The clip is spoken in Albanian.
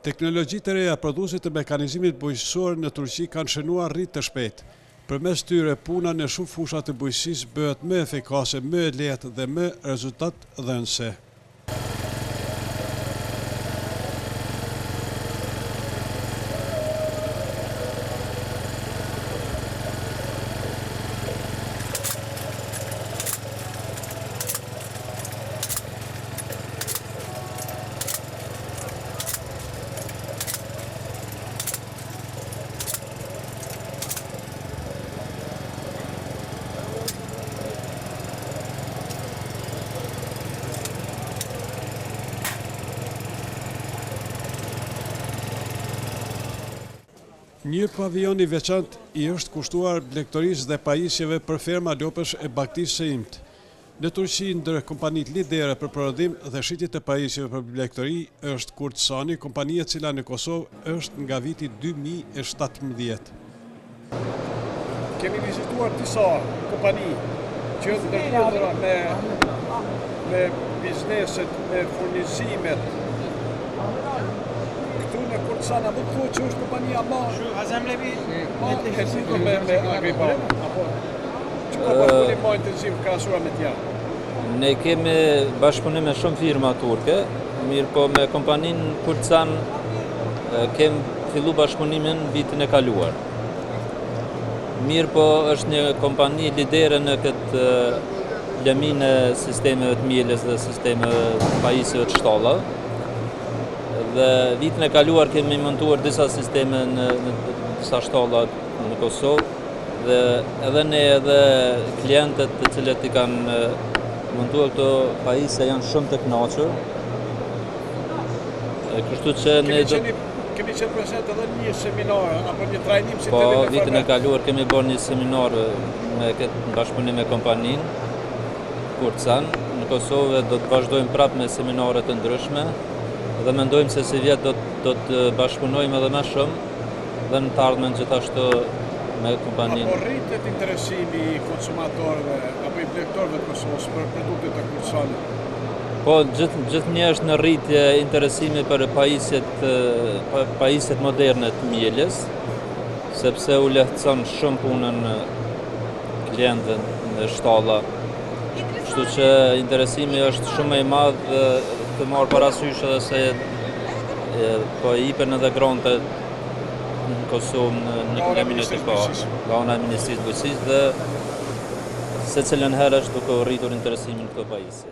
Teknologjitë të reja prodhuese të mekanizmit bujqësor në Turqi kanë shënuar rritë të shpejtë. Përmes tyre puna në shumë fusha të bujqësisë bëhet më efikase, më e lehtë dhe më rezultatdhënëse. Një pavion I veçantë I është kushtuar blegtorisë dhe pajisjeve për ferma lopësh e baktisë së imt. Në Turqi, ndër kompanitë lidere për prodhim dhe shitje të pajisjeve për blegtori është Kurdsani, kompania e cila në Kosovë është nga viti 2017. Kemi vizituar disa kompani që janë ndërlidhura me bizneset, me furnizimet. Në Kurdistan, a mund të thuhet që është kompania ma e lidhur me agribane, apo që ka bashkëpunim ma intensiv krahasuar me tjerë? Ne kemi bashkëpunim me shumë firma turke, mirë po me kompaninë Kurdistan kemi fillu bashkëpunimin vitin e kaluar. Mirë po është një kompani lidere në këtë lëmin e sistemeve të mieles dhe sistemeve të pajisjeve të shtallave. Dhe vitin e kaluar kemi montuar disa sisteme në disa shtalla në Kosovë dhe edhe ne edhe klientët të cilët I kanë montuar këto pajisje janë shumë të kënaqur. Kështu që ne kemi qenë prezent edhe një seminar apo një trajnim si po vitin e kaluar kemi bërë një seminar me këtë bashkëpunim me kompaninë Kurdistan në Kosovë, do të vazhdojmë prapë me seminare të ndryshme. Dhe mendojmë se si vjetë do të bashkëpunojmë edhe më shumë dhe në të ardhmen gjithashtu me kompaninë. Apo rritet interesimi I konsumatorëve apo I blegtorëve të Kosovës për produktet e Kurdistanit? Po, gjithnjë është në rritje interesimi për pajisjet moderne të mieles, sepse u lehtëson shumë punën klientëve në shtalla. Kështu që interesimi është shumë I madh të marrë parasysh edhe se po ipen edhe gronte në Kosovë në klimin e të nga ana e Ministrisë të Bujqësisë dhe secilën herë është duke rritur interesimin këto pajisje.